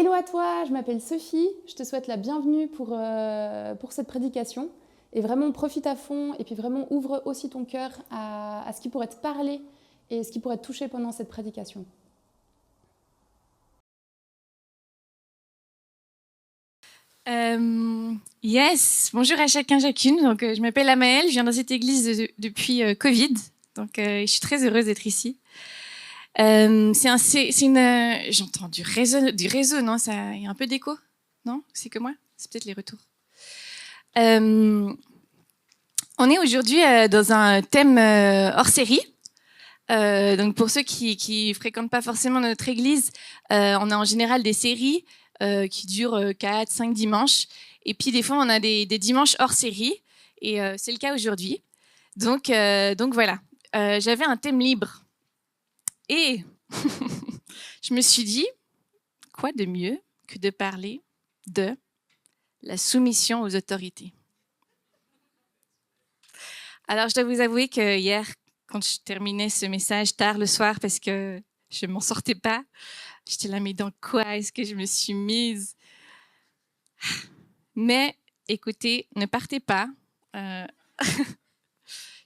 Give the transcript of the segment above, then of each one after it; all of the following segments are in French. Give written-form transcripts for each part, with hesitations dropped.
Hello à toi, je m'appelle Sophie, je te souhaite la bienvenue pour cette prédication. Et vraiment profite à fond et puis vraiment ouvre aussi ton cœur à ce qui pourrait te parler et ce qui pourrait te toucher pendant cette prédication. Yes, bonjour à chacun, chacune. Donc, je m'appelle Amaëlle, je viens dans cette église depuis Covid. Donc, je suis très heureuse d'être ici. J'entends du réseau, non? Il y a un peu d'écho, non? C'est que moi? C'est peut-être les retours. On est aujourd'hui dans un thème hors série. Donc, pour ceux qui fréquentent pas forcément notre église, on a en général des séries qui durent 4, 5 dimanches. Et puis, des fois, on a des dimanches hors série. Et c'est le cas aujourd'hui. Donc voilà. J'avais un thème libre. Et je me suis dit, quoi de mieux que de parler de la soumission aux autorités. Alors, je dois vous avouer que hier, quand je terminais ce message tard le soir, parce que je ne m'en sortais pas, j'étais là, mais dans quoi est-ce que je me suis mise? Mais écoutez, ne partez pas.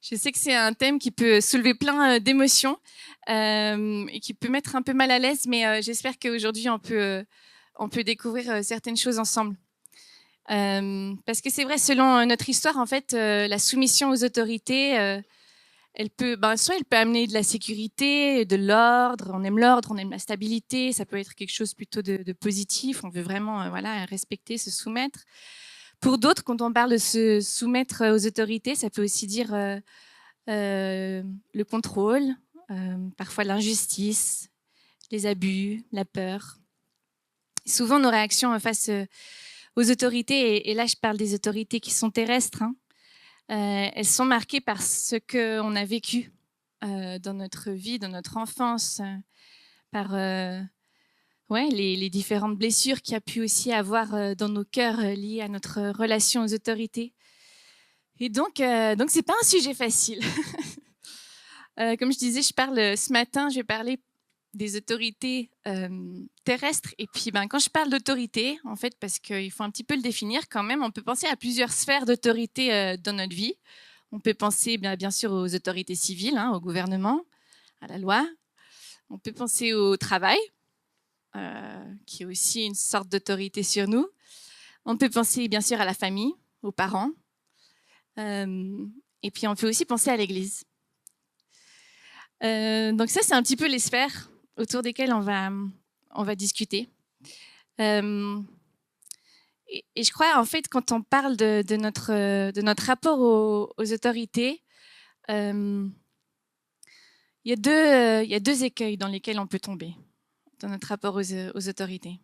Je sais que c'est un thème qui peut soulever plein d'émotions et qui peut mettre un peu mal à l'aise, mais j'espère qu'aujourd'hui, on peut découvrir certaines choses ensemble. Parce que c'est vrai, selon notre histoire, en fait, la soumission aux autorités, elle peut amener de la sécurité, de l'ordre. On aime l'ordre, on aime la stabilité. Ça peut être quelque chose plutôt de positif. On veut vraiment respecter, se soumettre. Pour d'autres, quand on parle de se soumettre aux autorités, ça peut aussi dire le contrôle, parfois l'injustice, les abus, la peur. Souvent, nos réactions face aux autorités, et là je parle des autorités qui sont terrestres, elles sont marquées par ce qu'on a vécu dans notre vie, dans notre enfance, par les différentes blessures qu'il y a pu aussi avoir dans nos cœurs liées à notre relation aux autorités. Et donc c'est pas un sujet facile. Comme je disais, ce matin, je vais parler des autorités terrestres. Et puis, quand je parle d'autorité, en fait, parce qu'il faut un petit peu le définir quand même, on peut penser à plusieurs sphères d'autorité dans notre vie. On peut penser bien sûr aux autorités civiles, au gouvernement, à la loi. On peut penser au travail, qui est aussi une sorte d'autorité sur nous. On peut penser bien sûr à la famille, aux parents. Et puis, on peut aussi penser à l'Église. Donc ça, c'est un petit peu les sphères autour desquelles on va discuter. Et je crois, en fait, quand on parle de notre rapport aux autorités, il y a deux écueils dans lesquels on peut tomber dans notre rapport aux autorités.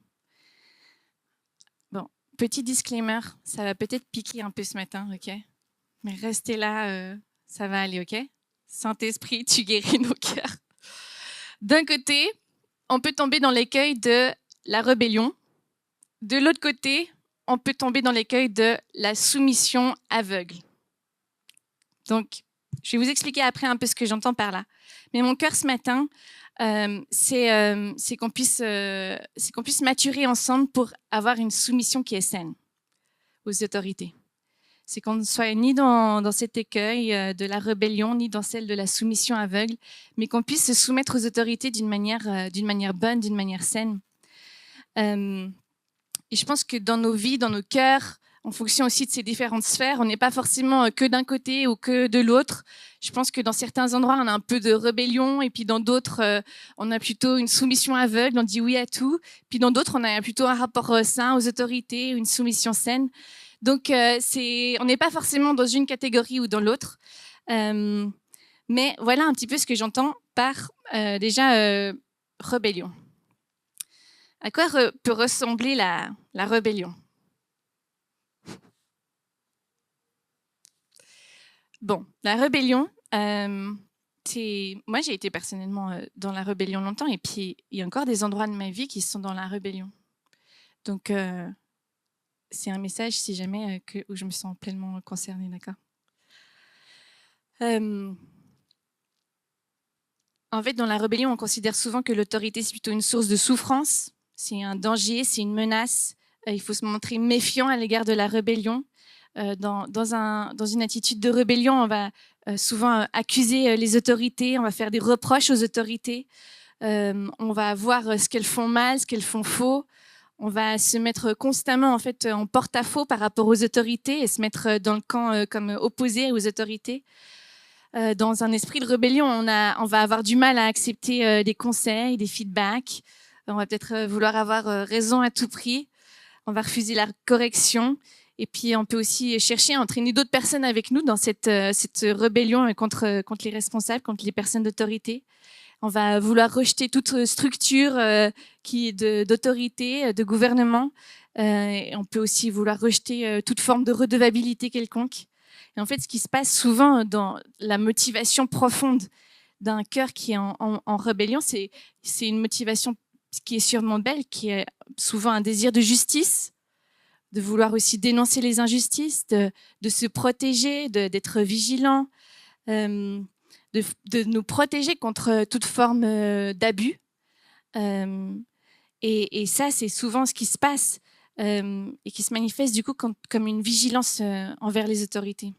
Bon, petit disclaimer, ça va peut-être piquer un peu ce matin, ok? Mais restez là, ça va aller, ok? Saint-Esprit, tu guéris nos cœurs. D'un côté, on peut tomber dans l'écueil de la rébellion. De l'autre côté, on peut tomber dans l'écueil de la soumission aveugle. Donc, je vais vous expliquer après un peu ce que j'entends par là. Mais mon cœur ce matin, c'est qu'on puisse maturer ensemble pour avoir une soumission qui est saine aux autorités. C'est qu'on ne soit ni dans cet écueil de la rébellion, ni dans celle de la soumission aveugle, mais qu'on puisse se soumettre aux autorités d'une manière bonne, d'une manière saine. Et je pense que dans nos vies, dans nos cœurs, en fonction aussi de ces différentes sphères, on n'est pas forcément que d'un côté ou que de l'autre. Je pense que dans certains endroits, on a un peu de rébellion, et puis dans d'autres, on a plutôt une soumission aveugle, on dit oui à tout. Puis dans d'autres, on a plutôt un rapport sain aux autorités, une soumission saine. Donc, on n'est pas forcément dans une catégorie ou dans l'autre. Mais voilà un petit peu ce que j'entends par rébellion. À quoi peut ressembler la rébellion? Bon, la rébellion, moi j'ai été personnellement dans la rébellion longtemps, et puis il y a encore des endroits de ma vie qui sont dans la rébellion. Donc, c'est un message si jamais où je me sens pleinement concernée, d'accord? En fait, dans la rébellion, on considère souvent que l'autorité, c'est plutôt une source de souffrance. c'est un danger, c'est une menace. Il faut se montrer méfiant à l'égard de la rébellion. Dans une attitude de rébellion, on va souvent accuser les autorités, on va faire des reproches aux autorités, on va voir ce qu'elles font mal, ce qu'elles font faux. On va se mettre constamment en fait en porte-à-faux par rapport aux autorités et se mettre dans le camp comme opposé aux autorités. Dans un esprit de rébellion, on va avoir du mal à accepter des conseils, des feedbacks. On va peut-être vouloir avoir raison à tout prix. On va refuser la correction. Et puis, on peut aussi chercher à entraîner d'autres personnes avec nous dans cette rébellion contre les responsables, contre les personnes d'autorité. On va vouloir rejeter toute structure qui est d'autorité, de gouvernement. Et on peut aussi vouloir rejeter toute forme de redevabilité quelconque. Et en fait, ce qui se passe souvent dans la motivation profonde d'un cœur qui est en rébellion, c'est une motivation qui est sûrement belle, qui est souvent un désir de justice, de vouloir aussi dénoncer les injustices, de se protéger, d'être vigilant, de nous protéger contre toute forme d'abus. Et ça, c'est souvent ce qui se passe et qui se manifeste du coup comme une vigilance envers les autorités.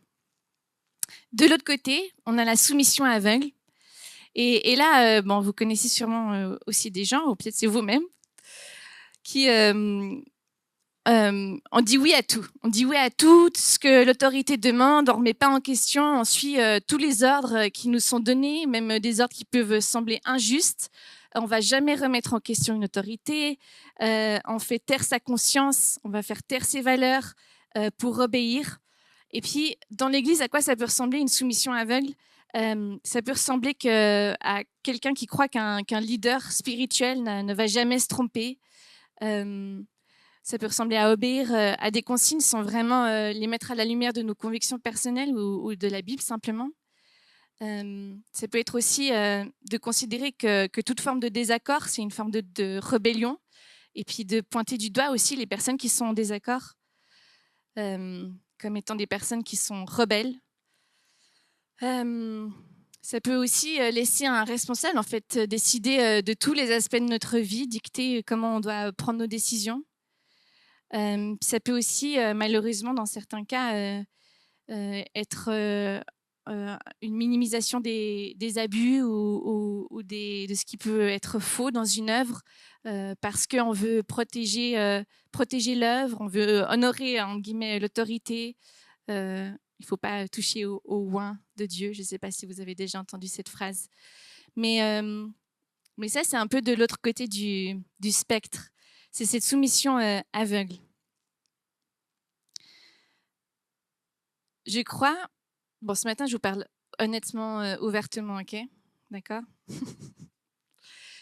De l'autre côté, on a la soumission aveugle. Et là, bon, vous connaissez sûrement aussi des gens, ou peut-être c'est vous-même, qui on dit oui à tout. On dit oui à tout ce que l'autorité demande, on ne remet pas en question, on suit tous les ordres qui nous sont donnés, même des ordres qui peuvent sembler injustes. On ne va jamais remettre en question une autorité, on fait taire sa conscience, on va faire taire ses valeurs pour obéir. Et puis, dans l'Église, à quoi ça peut ressembler une soumission aveugle ? Ça peut ressembler à quelqu'un qui croit qu'un leader spirituel ne va jamais se tromper. Ça peut ressembler à obéir à des consignes sans vraiment les mettre à la lumière de nos convictions personnelles ou de la Bible simplement. Ça peut être aussi de considérer que toute forme de désaccord, c'est une forme de rébellion, et puis de pointer du doigt aussi les personnes qui sont en désaccord comme étant des personnes qui sont rebelles. Ça peut aussi laisser un responsable en fait décider de tous les aspects de notre vie, dicter comment on doit prendre nos décisions. Ça peut aussi, malheureusement, dans certains cas, être une minimisation des abus ou de ce qui peut être faux dans une œuvre parce qu'on veut protéger l'œuvre, on veut honorer, en guillemets, l'autorité. Il ne faut pas toucher au oint de Dieu. Je ne sais pas si vous avez déjà entendu cette phrase. Mais ça, c'est un peu de l'autre côté du spectre. C'est cette soumission aveugle. Je crois... Bon, ce matin, je vous parle honnêtement, ouvertement, ok ? D'accord ?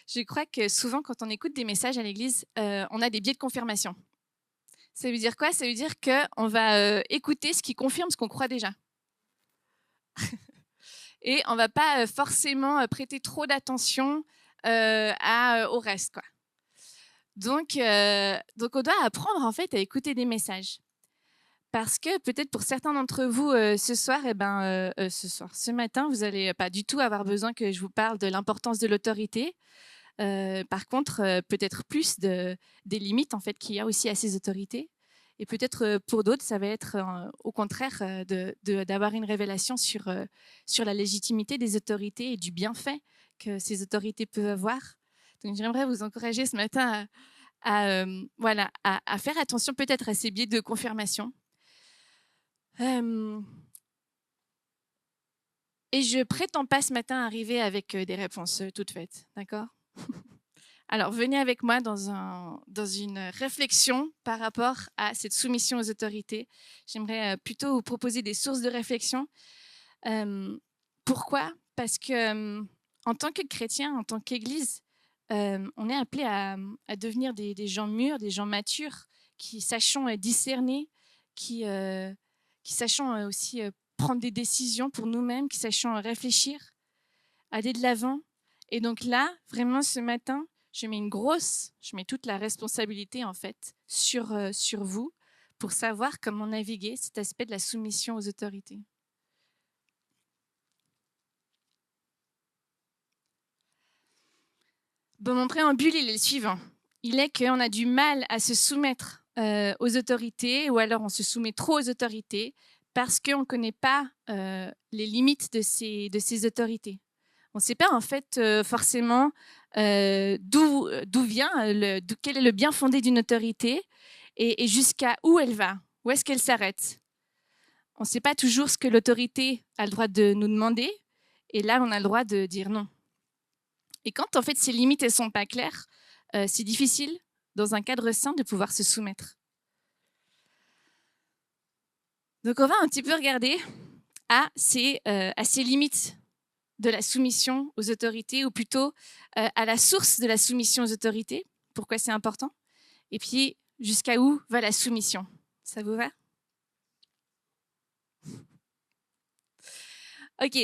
Je crois que souvent, quand on écoute des messages à l'église, on a des biais de confirmation. Ça veut dire quoi ? Ça veut dire qu'on va écouter ce qui confirme ce qu'on croit déjà. Et on ne va pas forcément prêter trop d'attention au reste, quoi. Donc, on doit apprendre en fait à écouter des messages. Parce que peut-être pour certains d'entre vous ce matin, vous n'allez pas du tout avoir besoin que je vous parle de l'importance de l'autorité. Par contre, peut-être plus des limites en fait qu'il y a aussi à ces autorités. Et peut-être pour d'autres, ça va être au contraire d'avoir une révélation sur la légitimité des autorités et du bienfait que ces autorités peuvent avoir. Donc j'aimerais vous encourager ce matin à faire attention peut-être à ces biais de confirmation. Et je prétends pas ce matin arriver avec des réponses toutes faites, d'accord ? Alors, venez avec moi dans une réflexion par rapport à cette soumission aux autorités. J'aimerais plutôt vous proposer des sources de réflexion. Pourquoi ? Parce que en tant que chrétien, en tant qu'Église, on est appelé à devenir des gens mûrs, des gens matures, qui sachons discerner, qui sachons aussi prendre des décisions pour nous-mêmes, qui sachons réfléchir, aller de l'avant. Et donc là, vraiment ce matin, je mets toute la responsabilité en fait sur vous pour savoir comment naviguer cet aspect de la soumission aux autorités. Bon, mon préambule, il est le suivant. il est qu'on a du mal à se soumettre aux autorités, ou alors on se soumet trop aux autorités parce qu'on ne connaît pas les limites de ces autorités. On ne sait pas en fait forcément d'où vient, quel est le bien fondé d'une autorité et jusqu'à où elle va, où est-ce qu'elle s'arrête. On ne sait pas toujours ce que l'autorité a le droit de nous demander, et là on a le droit de dire non. Et quand en fait ces limites ne sont pas claires, c'est difficile dans un cadre sain de pouvoir se soumettre. Donc on va un petit peu regarder à ces limites de la soumission aux autorités, ou plutôt à la source de la soumission aux autorités, pourquoi c'est important, et puis jusqu'à où va la soumission. Ça vous va? Ok,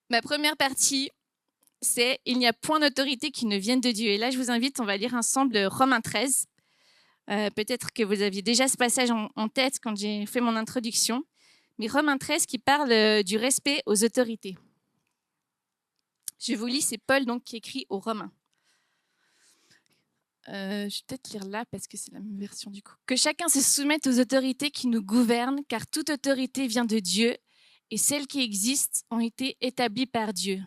ma première partie, c'est « Il n'y a point d'autorité qui ne vienne de Dieu ». Et là, je vous invite, on va lire ensemble Romains 13. Peut-être que vous aviez déjà ce passage en tête quand j'ai fait mon introduction, mais Romains 13 qui parle du respect aux autorités. Je vous lis, c'est Paul donc, qui écrit aux Romains. Je vais peut-être lire là parce que c'est la même version du coup. « Que chacun se soumette aux autorités qui nous gouvernent, car toute autorité vient de Dieu, et celles qui existent ont été établies par Dieu.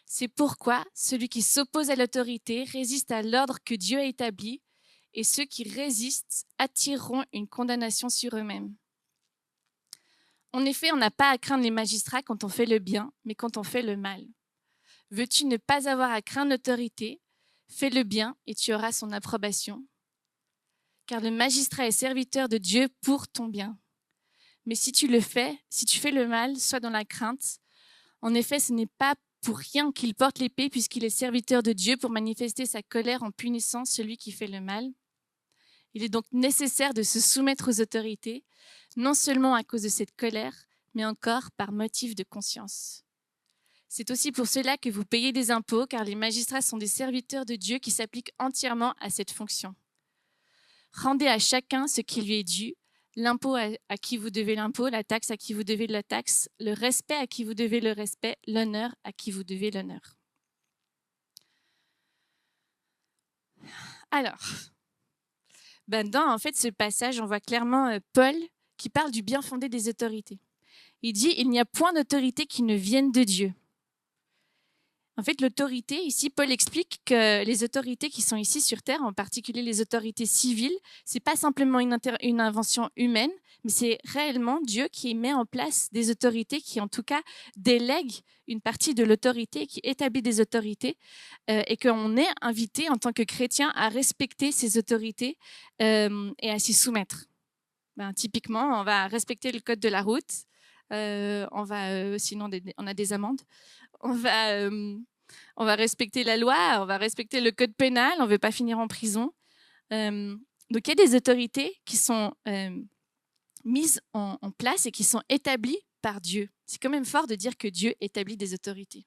C'est pourquoi celui qui s'oppose à l'autorité résiste à l'ordre que Dieu a établi, et ceux qui résistent attireront une condamnation sur eux-mêmes. En effet, on n'a pas à craindre les magistrats quand on fait le bien, mais quand on fait le mal. Veux-tu ne pas avoir à craindre l'autorité? Fais le bien et tu auras son approbation. Car le magistrat est serviteur de Dieu pour ton bien. Mais si tu fais le mal, sois dans la crainte. En effet, ce n'est pas pour rien qu'il porte l'épée, puisqu'il est serviteur de Dieu pour manifester sa colère en punissant celui qui fait le mal. Il est donc nécessaire de se soumettre aux autorités, non seulement à cause de cette colère, mais encore par motif de conscience. C'est aussi pour cela que vous payez des impôts, car les magistrats sont des serviteurs de Dieu qui s'appliquent entièrement à cette fonction. Rendez à chacun ce qui lui est dû, l'impôt à qui vous devez l'impôt, la taxe à qui vous devez la taxe, le respect à qui vous devez le respect, l'honneur à qui vous devez l'honneur. » Alors, dans en fait, ce passage, on voit clairement Paul qui parle du bien fondé des autorités. Il dit « Il n'y a point d'autorité qui ne vienne de Dieu ». En fait, l'autorité, ici, Paul explique que les autorités qui sont ici sur Terre, en particulier les autorités civiles, ce n'est pas simplement une invention humaine, mais c'est réellement Dieu qui met en place des autorités qui, en tout cas, délèguent une partie de l'autorité, qui établit des autorités, et qu'on est invité en tant que chrétien à respecter ces autorités et à s'y soumettre. Typiquement, on va respecter le code de la route, sinon on a des amendes. On va respecter la loi, on va respecter le code pénal, on ne veut pas finir en prison. Donc, il y a des autorités qui sont mises en place et qui sont établies par Dieu. C'est quand même fort de dire que Dieu établit des autorités,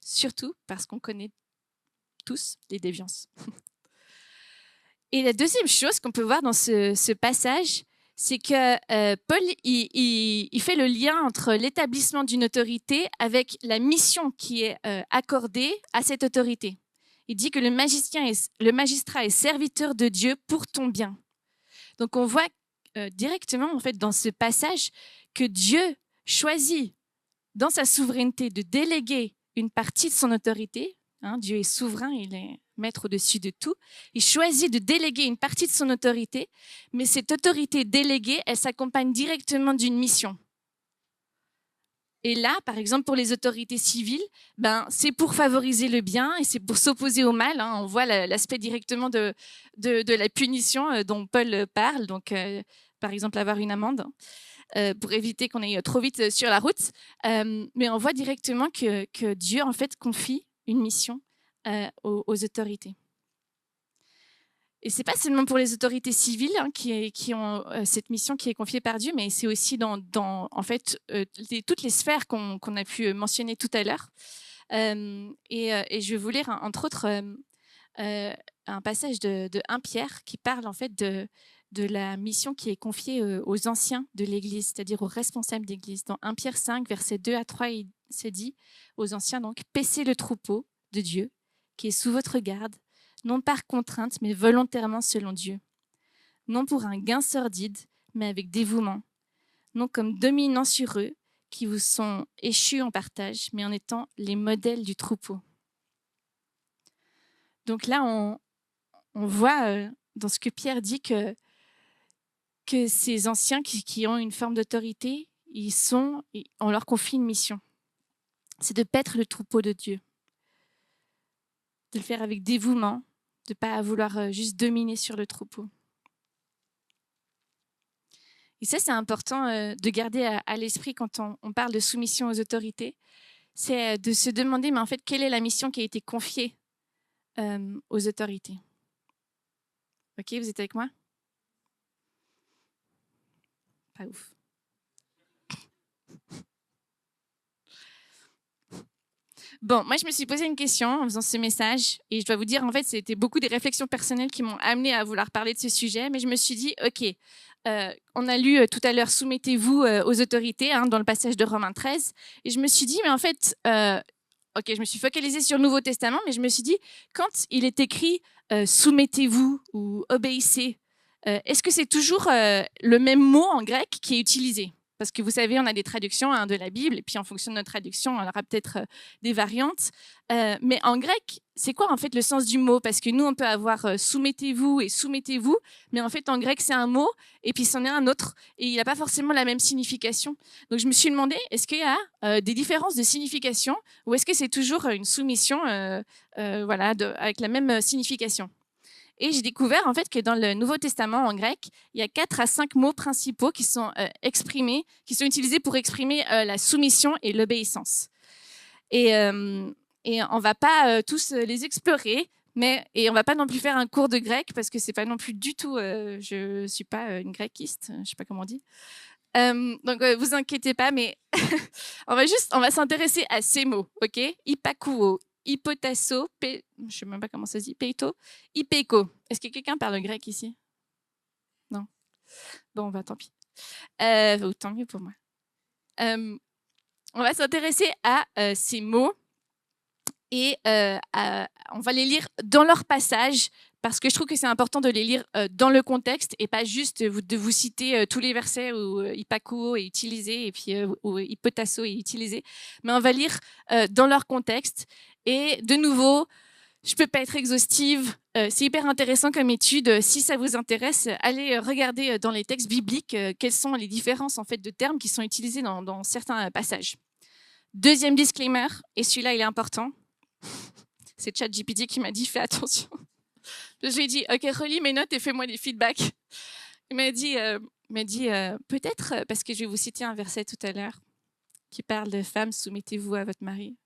surtout parce qu'on connaît tous les déviances. Et la deuxième chose qu'on peut voir dans ce passage, c'est que Paul il fait le lien entre l'établissement d'une autorité avec la mission qui est accordée à cette autorité. Il dit que le magistrat est serviteur de Dieu pour ton bien. Donc on voit directement en fait, dans ce passage que Dieu choisit dans sa souveraineté de déléguer une partie de son autorité. Dieu est souverain, il est maître au-dessus de tout. Il choisit de déléguer une partie de son autorité, mais cette autorité déléguée, elle s'accompagne directement d'une mission. Et là, par exemple, pour les autorités civiles, c'est pour favoriser le bien et c'est pour s'opposer au mal. On voit l'aspect directement de la punition dont Paul parle. Donc, par exemple, avoir une amende pour éviter qu'on aille trop vite sur la route. Mais on voit directement que Dieu, en fait, confie une mission aux autorités. Et ce n'est pas seulement pour les autorités civiles qui ont cette mission qui est confiée par Dieu, mais c'est aussi dans en fait, toutes les sphères qu'on a pu mentionner tout à l'heure. Et je vais vous lire, entre autres, un passage de 1 Pierre qui parle en fait de la mission qui est confiée aux anciens de l'Église, c'est-à-dire aux responsables d'Église. Dans 1 Pierre 5, versets 2 à 3, il s'est dit aux anciens, donc, « Paissez le troupeau de Dieu qui est sous votre garde, non par contrainte, mais volontairement selon Dieu, non pour un gain sordide, mais avec dévouement, non comme dominant sur eux, qui vous sont échus en partage, mais en étant les modèles du troupeau. Donc là, on voit dans ce que Pierre dit que ces anciens qui ont une forme d'autorité, on leur confie une mission. C'est de paître le troupeau de Dieu, de le faire avec dévouement, de ne pas vouloir juste dominer sur le troupeau. Et ça, c'est important de garder à l'esprit quand on parle de soumission aux autorités. C'est de se demander, mais en fait, quelle est la mission qui a été confiée aux autorités? Ok, vous êtes avec moi? Pas ouf. Bon, moi, je me suis posé une question en faisant ce message et je dois vous dire, en fait, c'était beaucoup des réflexions personnelles qui m'ont amené à vouloir parler de ce sujet, mais je me suis dit, OK, on a lu tout à l'heure, soumettez-vous aux autorités, dans le passage de Romains 13, et je me suis dit, mais en fait, OK, je me suis focalisée sur le Nouveau Testament, mais je me suis dit, quand il est écrit soumettez-vous ou obéissez, est-ce que c'est toujours le même mot en grec qui est utilisé? Parce que vous savez, on a des traductions de la Bible, et puis en fonction de notre traduction, on aura peut-être des variantes. Mais en grec, c'est quoi en fait le sens du mot? Parce que nous, on peut avoir soumettez-vous et soumettez-vous, mais en fait, en grec, c'est un mot, et puis c'en est un autre, et il n'a pas forcément la même signification. Donc je me suis demandé, est-ce qu'il y a des différences de signification, ou est-ce que c'est toujours une soumission avec la même signification? Et j'ai découvert en fait que dans le Nouveau Testament en grec, il y a 4 à 5 mots principaux qui sont qui sont utilisés pour exprimer la soumission et l'obéissance. Et on va pas tous les explorer, et on va pas non plus faire un cours de grec parce que c'est pas non plus du tout. Je suis pas une gréquiste, je sais pas comment on dit. Donc vous inquiétez pas, mais on va s'intéresser à ces mots, ok? Hypakuo, hypotasso, je sais même pas comment ça se dit, peito, hypeko. Est-ce que quelqu'un parle grec ici? Non. Bon, bah tant pis. Tant mieux pour moi. On va s'intéresser à ces mots et on va les lire dans leur passage parce que je trouve que c'est important de les lire dans le contexte et pas juste de vous citer tous les versets où hypakuo est utilisé et puis où hypotasso est utilisé, mais on va lire dans leur contexte. Et de nouveau, je ne peux pas être exhaustive, c'est hyper intéressant comme étude. Si ça vous intéresse, allez regarder dans les textes bibliques quelles sont les différences en fait, de termes qui sont utilisés dans certains passages. Deuxième disclaimer, et celui-là il est important, c'est ChatGPT qui m'a dit fais attention. Je lui ai dit ok, relis mes notes et fais-moi des feedbacks. Il m'a dit peut-être, parce que je vais vous citer un verset tout à l'heure qui parle de femmes, soumettez-vous à votre mari.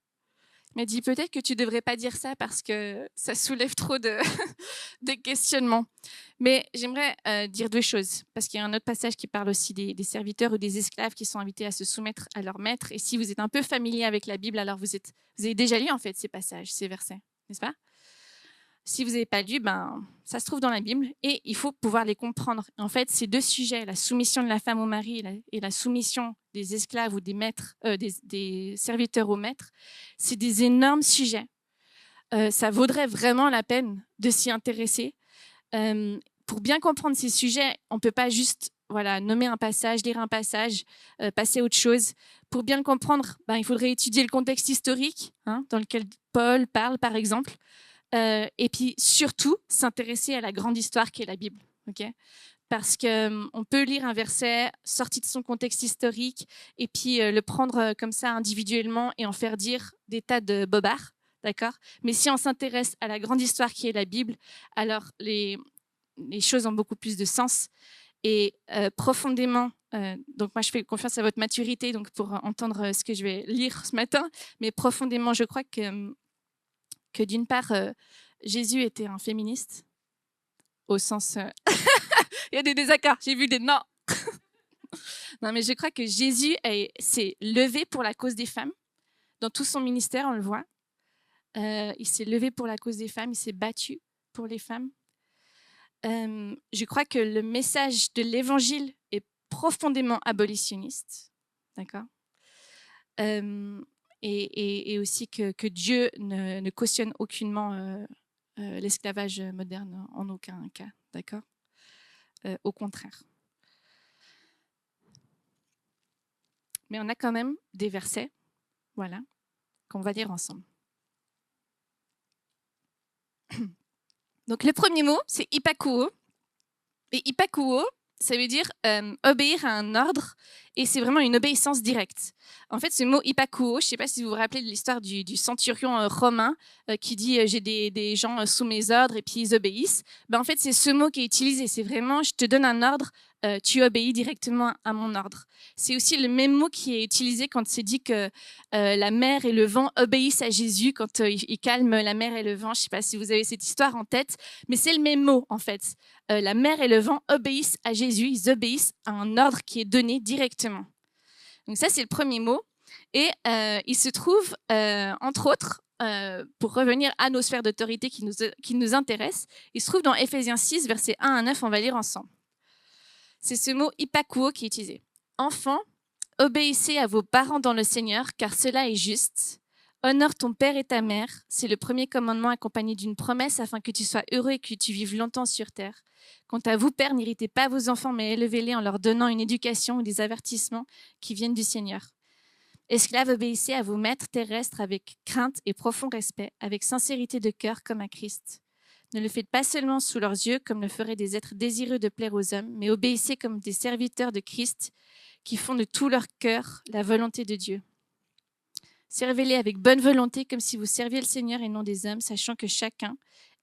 Il m'a dit peut-être que tu ne devrais pas dire ça parce que ça soulève trop de questionnements. Mais j'aimerais dire deux choses, parce qu'il y a un autre passage qui parle aussi des serviteurs ou des esclaves qui sont invités à se soumettre à leur maître. Et si vous êtes un peu familier avec la Bible, alors vous avez déjà lu en fait ces passages, ces versets, n'est-ce pas? Si vous n'avez pas lu, ça se trouve dans la Bible et il faut pouvoir les comprendre. En fait, ces deux sujets, la soumission de la femme au mari et la soumission des esclaves ou des maîtres, des serviteurs aux maîtres, c'est des énormes sujets. Ça vaudrait vraiment la peine de s'y intéresser. Pour bien comprendre ces sujets, on ne peut pas juste nommer un passage, lire un passage, passer à autre chose. Pour bien le comprendre, il faudrait étudier le contexte historique dans lequel Paul parle, par exemple. Et puis surtout s'intéresser à la grande histoire qu'est la Bible, ok? Parce qu'on peut lire un verset sorti de son contexte historique et puis le prendre comme ça individuellement et en faire dire des tas de bobards, d'accord? Mais si on s'intéresse à la grande histoire qui est la Bible, alors les choses ont beaucoup plus de sens et profondément. Donc moi je fais confiance à votre maturité donc pour entendre ce que je vais lire ce matin, mais profondément je crois que d'une part, Jésus était un féministe, au sens... Il y a des désaccords, j'ai vu des non. Non, mais je crois que Jésus s'est levé pour la cause des femmes. Dans tout son ministère, on le voit. Il s'est levé pour la cause des femmes, il s'est battu pour les femmes. Je crois que le message de l'Évangile est profondément abolitionniste. D'accord ? Et aussi que Dieu ne cautionne aucunement l'esclavage moderne en aucun cas, d'accord ? Au contraire. Mais on a quand même des versets, voilà, qu'on va lire ensemble. Donc le premier mot, c'est hypakuo. Et hypakuo, ça veut dire obéir à un ordre, et c'est vraiment une obéissance directe. En fait, ce mot hypakuo, je ne sais pas si vous vous rappelez de l'histoire du centurion romain qui dit j'ai des gens sous mes ordres et puis ils obéissent. En fait, c'est ce mot qui est utilisé. C'est vraiment je te donne un ordre, tu obéis directement à mon ordre. C'est aussi le même mot qui est utilisé quand c'est dit que la mer et le vent obéissent à Jésus quand il calme la mer et le vent. Je ne sais pas si vous avez cette histoire en tête, mais c'est le même mot en fait. La mer et le vent obéissent à Jésus, ils obéissent à un ordre qui est donné directement. Donc ça, c'est le premier mot. Et il se trouve, entre autres, pour revenir à nos sphères d'autorité qui nous intéressent, il se trouve dans Éphésiens 6, versets 1 à 9, on va lire ensemble. C'est ce mot hypakuo qui est utilisé. Enfants, obéissez à vos parents dans le Seigneur, car cela est juste. Honore ton père et ta mère, c'est le premier commandement accompagné d'une promesse afin que tu sois heureux et que tu vives longtemps sur terre. Quant à vous, pères, n'irritez pas vos enfants, mais élevez-les en leur donnant une éducation ou des avertissements qui viennent du Seigneur. Esclaves, obéissez à vos maîtres terrestres avec crainte et profond respect, avec sincérité de cœur comme à Christ. Ne le faites pas seulement sous leurs yeux, comme le feraient des êtres désireux de plaire aux hommes, mais obéissez comme des serviteurs de Christ qui font de tout leur cœur la volonté de Dieu. Servez-les avec bonne volonté, comme si vous serviez le Seigneur et non des hommes, sachant que chacun,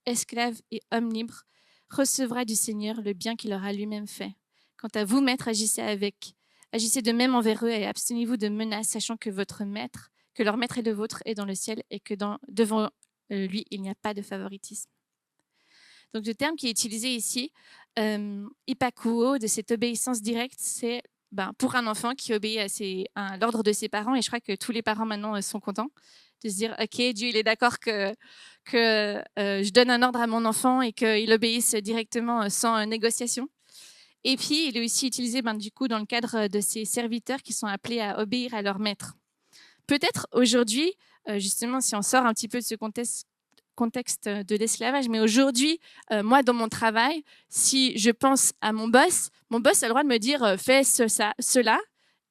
esclave et homme libre, recevra du Seigneur le bien qu'il aura lui-même fait. Quant à vous, maîtres, agissez de même envers eux et abstenez-vous de menaces, sachant que leur maître et le vôtre est dans le ciel et que devant lui, il n'y a pas de favoritisme. Donc le terme qui est utilisé ici, hypakuo, de cette obéissance directe, c'est pour un enfant qui obéit à l'ordre de ses parents, et je crois que tous les parents maintenant sont contents de se dire « Ok, Dieu, il est d'accord que je donne un ordre à mon enfant et qu'il obéisse directement sans négociation. » Et puis, il est aussi utilisé du coup dans le cadre de ces serviteurs qui sont appelés à obéir à leur maître. Peut-être aujourd'hui, justement, si on sort un petit peu de ce contexte de l'esclavage, mais aujourd'hui, moi, dans mon travail, si je pense à mon boss a le droit de me dire fais cela,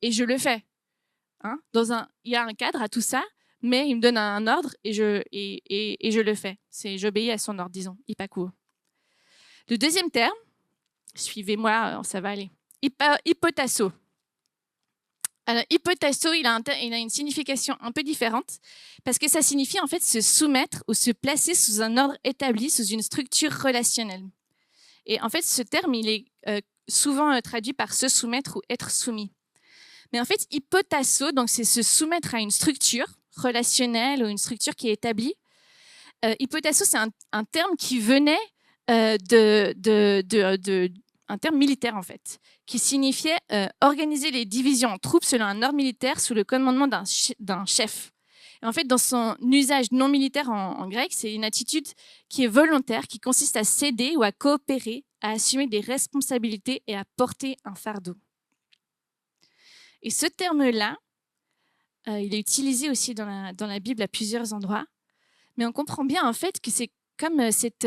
et je le fais. Hein? Il y a un cadre à tout ça, mais il me donne un ordre et je le fais. J'obéis à son ordre, disons, hypakuo. Le deuxième terme, suivez-moi, ça va aller. Hypotasso. Alors, hypotasso, il a une signification un peu différente parce que ça signifie en fait se soumettre ou se placer sous un ordre établi, sous une structure relationnelle. Et en fait, ce terme, il est souvent traduit par se soumettre ou être soumis. Mais en fait, hypotasso, donc c'est se soumettre à une structure relationnelle ou une structure qui est établie. Hypotasso, c'est un terme qui venait un terme militaire en fait, qui signifiait organiser les divisions en troupes selon un ordre militaire sous le commandement d'un chef. Et en fait, dans son usage non militaire en grec, c'est une attitude qui est volontaire, qui consiste à céder ou à coopérer, à assumer des responsabilités et à porter un fardeau. Et ce terme-là, il est utilisé aussi dans la Bible à plusieurs endroits, mais on comprend bien en fait que c'est comme cette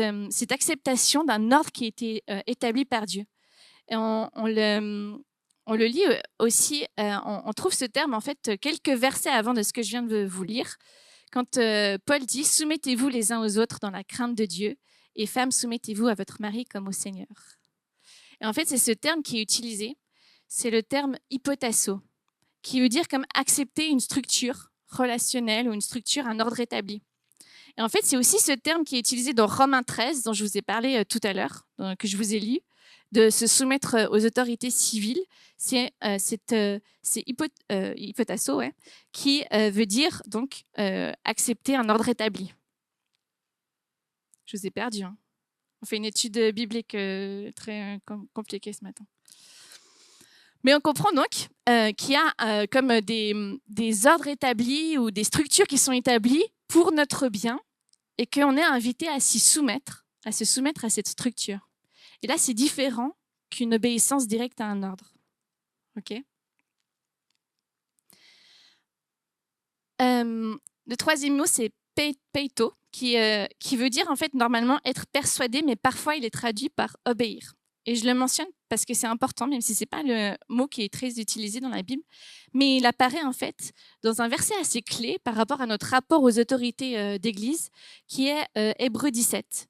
acceptation d'un ordre qui a été établi par Dieu. Et on le lit aussi, on trouve ce terme en fait quelques versets avant de ce que je viens de vous lire, quand Paul dit « Soumettez-vous les uns aux autres dans la crainte de Dieu, et femmes, soumettez-vous à votre mari comme au Seigneur. » Et en fait, c'est ce terme qui est utilisé, c'est le terme « hypotasso », qui veut dire comme accepter une structure relationnelle ou une structure, un ordre établi. Et en fait, c'est aussi ce terme qui est utilisé dans Romains 13, dont je vous ai parlé tout à l'heure, que je vous ai lu, de se soumettre aux autorités civiles. C'est hypotasso, ouais, qui veut dire donc accepter un ordre établi. Je vous ai perdu. Hein. On fait une étude biblique très compliquée ce matin. Mais on comprend donc qu'il y a comme des ordres établis ou des structures qui sont établies pour notre bien et qu'on est invité à se soumettre à cette structure. Et là, c'est différent qu'une obéissance directe à un ordre. OK ? Le troisième mot, c'est peito. qui veut dire en fait normalement être persuadé, mais parfois il est traduit par obéir. Et je le mentionne parce que c'est important, même si c'est pas le mot qui est très utilisé dans la Bible, mais il apparaît en fait dans un verset assez clé par rapport à notre rapport aux autorités d'Église, qui est Hébreux 17.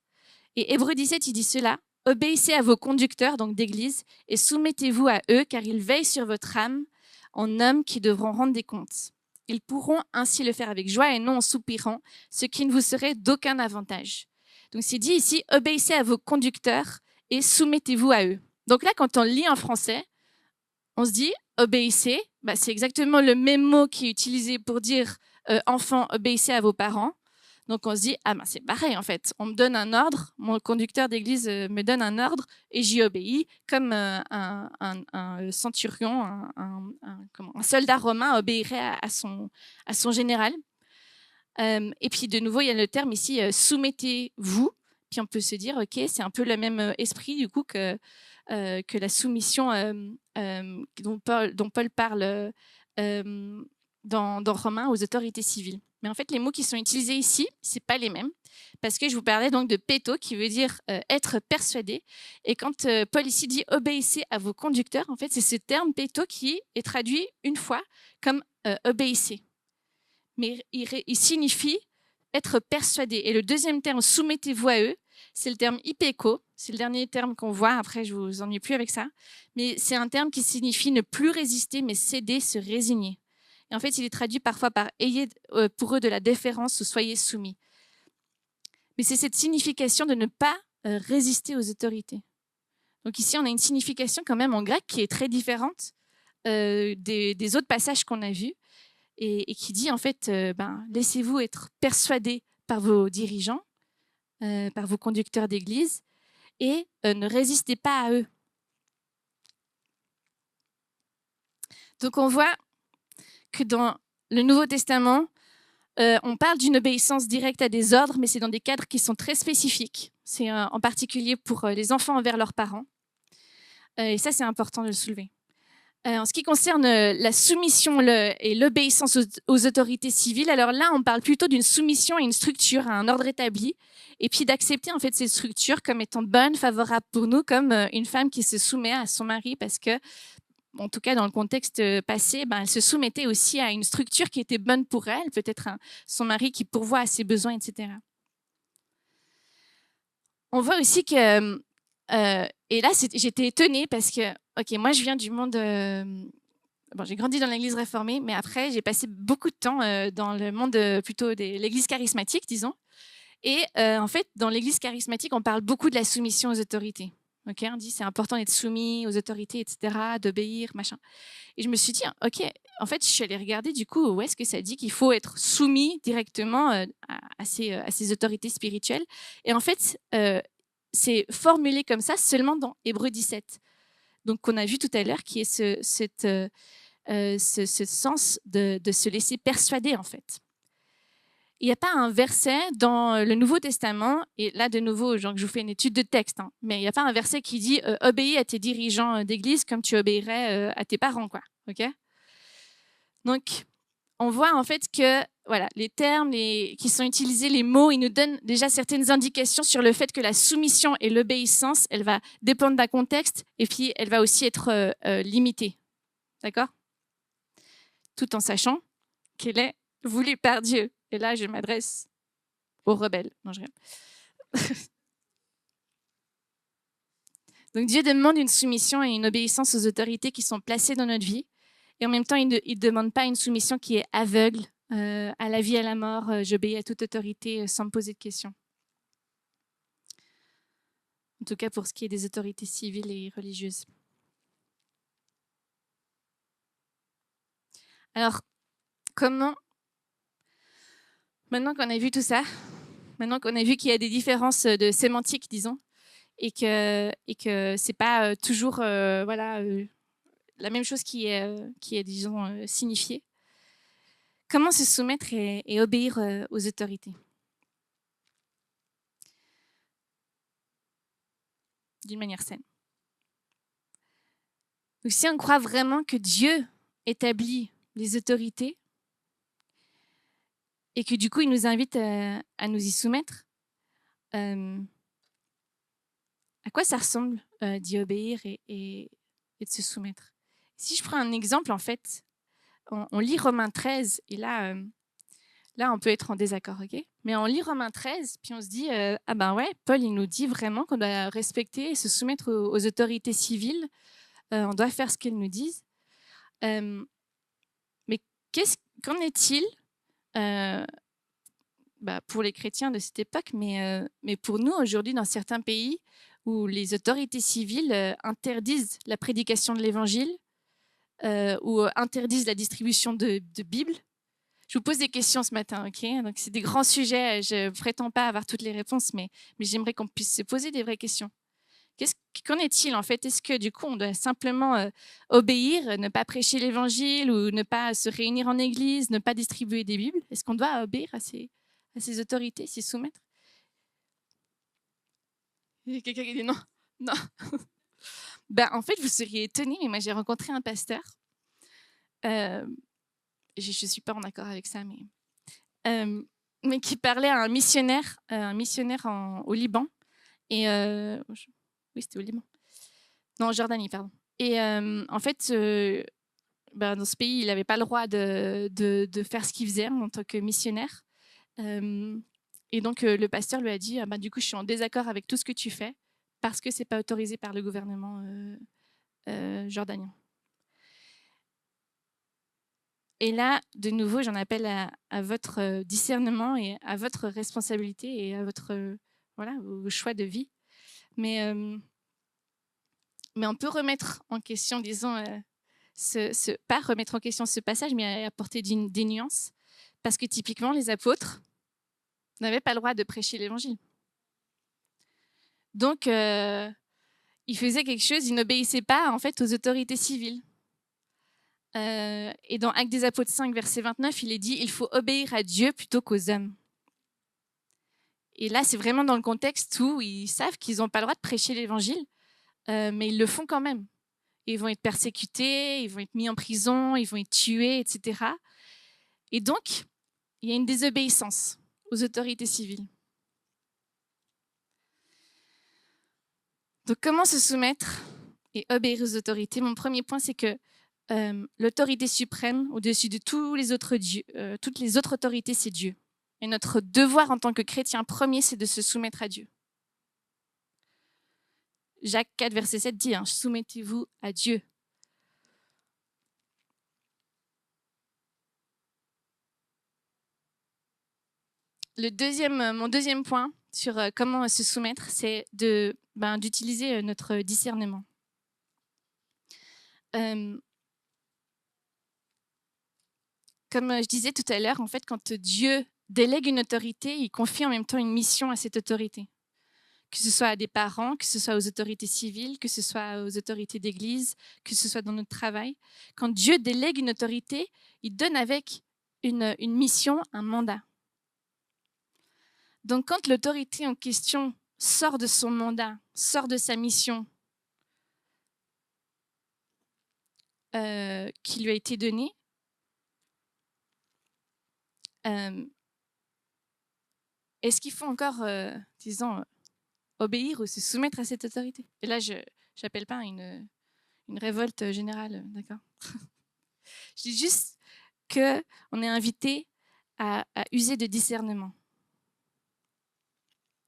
Et Hébreux 17, il dit cela: obéissez à vos conducteurs, donc d'Église, et soumettez-vous à eux, car ils veillent sur votre âme en hommes qui devront rendre des comptes. Ils pourront ainsi le faire avec joie et non en soupirant, ce qui ne vous serait d'aucun avantage. Donc c'est dit ici, obéissez à vos conducteurs et soumettez-vous à eux. Donc là, quand on lit en français, on se dit obéissez, c'est exactement le même mot qui est utilisé pour dire enfants, obéissez à vos parents. Donc on se dit, c'est pareil en fait, on me donne un ordre, mon conducteur d'église me donne un ordre et j'y obéis, comme un centurion, un soldat romain obéirait à son général. Et puis de nouveau, il y a le terme ici, soumettez-vous. Puis on peut se dire, ok, c'est un peu le même esprit du coup que la soumission dont Paul parle dans Romains aux autorités civiles. Mais en fait, les mots qui sont utilisés ici, c'est pas les mêmes, parce que je vous parlais donc de péto, qui veut dire être persuadé. Et quand Paul ici dit obéissez à vos conducteurs, en fait, c'est ce terme péto qui est traduit une fois comme obéissez. Mais il signifie être persuadé. Et le deuxième terme, soumettez-vous à eux, c'est le terme hypeko. C'est le dernier terme qu'on voit. Après, je vous ennuie plus avec ça. Mais c'est un terme qui signifie ne plus résister, mais céder, se résigner. Et en fait, il est traduit parfois par « ayez pour eux de la déférence » ou « soyez soumis ». Mais c'est cette signification de ne pas résister aux autorités. Donc ici, on a une signification quand même en grec qui est très différente des autres passages qu'on a vus et qui dit en fait, laissez-vous être persuadés par vos dirigeants, par vos conducteurs d'église et ne résistez pas à eux. Donc on voit que dans le Nouveau Testament, on parle d'une obéissance directe à des ordres, mais c'est dans des cadres qui sont très spécifiques. C'est en particulier pour les enfants envers leurs parents. Et ça, c'est important de le soulever. En ce qui concerne la soumission et l'obéissance aux autorités civiles, alors là, on parle plutôt d'une soumission à une structure, à un ordre établi, et puis d'accepter en fait ces structures comme étant bonnes, favorables pour nous, comme une femme qui se soumet à son mari parce que, en tout cas dans le contexte passé, elle se soumettait aussi à une structure qui était bonne pour elle, peut-être son mari qui pourvoit à ses besoins, etc. On voit aussi que, et là j'étais étonnée parce que, ok, moi je viens du monde, j'ai grandi dans l'église réformée, mais après j'ai passé beaucoup de temps dans le monde plutôt de l'église charismatique, disons. Et en fait, dans l'église charismatique, on parle beaucoup de la soumission aux autorités. Okay, on dit c'est important d'être soumis aux autorités, etc., d'obéir, machin. Et je me suis dit, ok, en fait, je suis allée regarder du coup où est-ce que ça dit qu'il faut être soumis directement à ces autorités spirituelles. Et en fait, c'est formulé comme ça seulement dans Hébreux 17. Donc, qu'on a vu tout à l'heure, qui est ce sens de se laisser persuader, en fait. Il n'y a pas un verset dans le Nouveau Testament, et là, de nouveau, je vous fais une étude de texte, mais il n'y a pas un verset qui dit « obéis à tes dirigeants d'église comme tu obéirais à tes parents », quoi. Okay. Donc, on voit en fait que voilà, les termes qui sont utilisés, les mots, ils nous donnent déjà certaines indications sur le fait que la soumission et l'obéissance, elle va dépendre d'un contexte, et puis elle va aussi être limitée. D'accord ? Tout en sachant qu'elle est voulue par Dieu. Et là, je m'adresse aux rebelles. Non, je rigole. Donc, Dieu demande une soumission et une obéissance aux autorités qui sont placées dans notre vie. Et en même temps, il ne demande pas une soumission qui est aveugle à la vie, à la mort. J'obéis à toute autorité sans me poser de questions. En tout cas, pour ce qui est des autorités civiles et religieuses. Alors, comment... Maintenant qu'on a vu tout ça, maintenant qu'on a vu qu'il y a des différences de sémantique, disons, et que c'est pas toujours la même chose qui est disons, signifiée, comment se soumettre et obéir aux autorités d'une manière saine. Donc, si on croit vraiment que Dieu établit les autorités, et que du coup, il nous invite à nous y soumettre. À quoi ça ressemble d'y obéir et de se soumettre? Si je prends un exemple, en fait, on lit Romains 13, et là, on peut être en désaccord, ok? Mais on lit Romains 13, puis on se dit, ah ben ouais, Paul, il nous dit vraiment qu'on doit respecter et se soumettre aux autorités civiles, on doit faire ce qu'elles nous disent. Mais qu'en est-il pour les chrétiens de cette époque, mais pour nous aujourd'hui dans certains pays où les autorités civiles interdisent la prédication de l'évangile ou interdisent la distribution de Bibles? Je vous pose des questions ce matin, ok? Donc c'est des grands sujets, je ne prétends pas avoir toutes les réponses, mais j'aimerais qu'on puisse se poser des vraies questions. Qu'en est-il en fait? Est-ce que du coup on doit simplement obéir, ne pas prêcher l'évangile ou ne pas se réunir en église, ne pas distribuer des Bibles? Est-ce qu'on doit obéir à ces autorités, s'y soumettre? Il y a quelqu'un qui dit non, non. En fait, vous seriez étonnés, mais moi j'ai rencontré un pasteur. Je ne suis pas en accord avec ça, mais qui parlait à un missionnaire au Liban. Et oui, c'était au Liban. Non, en Jordanie, pardon. Et en fait, dans ce pays, il n'avait pas le droit de faire ce qu'il faisait en tant que missionnaire. Et donc, le pasteur lui a dit, du coup, je suis en désaccord avec tout ce que tu fais parce que ce n'est pas autorisé par le gouvernement jordanien. Et là, de nouveau, j'en appelle à votre discernement et à votre responsabilité et à votre vos choix de vie. Mais on peut remettre en question, disons, pas remettre en question ce passage, mais apporter des nuances. Parce que typiquement, les apôtres n'avaient pas le droit de prêcher l'évangile. Donc, ils faisaient quelque chose, ils n'obéissaient pas en fait aux autorités civiles. Et dans Actes des Apôtres 5, verset 29, il est dit « Il faut obéir à Dieu plutôt qu'aux hommes ». Et là, c'est vraiment dans le contexte où ils savent qu'ils n'ont pas le droit de prêcher l'évangile, mais ils le font quand même. Ils vont être persécutés, ils vont être mis en prison, ils vont être tués, etc. Et donc, il y a une désobéissance aux autorités civiles. Donc, comment se soumettre et obéir aux autorités? Mon premier point, c'est que l'autorité suprême, au-dessus de toutes les autres autorités, c'est Dieu. Et notre devoir en tant que chrétien premier, c'est de se soumettre à Dieu. Jacques 4, verset 7 dit « Soumettez-vous à Dieu ». Mon deuxième point sur comment se soumettre, c'est d'utiliser notre discernement. Comme je disais tout à l'heure, en fait, quand Dieu délègue une autorité, il confie en même temps une mission à cette autorité. Que ce soit à des parents, que ce soit aux autorités civiles, que ce soit aux autorités d'église, que ce soit dans notre travail. Quand Dieu délègue une autorité, il donne avec une mission, un mandat. Donc, quand l'autorité en question sort de son mandat, sort de sa mission qui lui a été donnée, est-ce qu'il faut encore, disons, obéir ou se soumettre à cette autorité? Et là, je n'appelle pas une révolte générale, d'accord? Je dis juste qu'on est invité à user de discernement.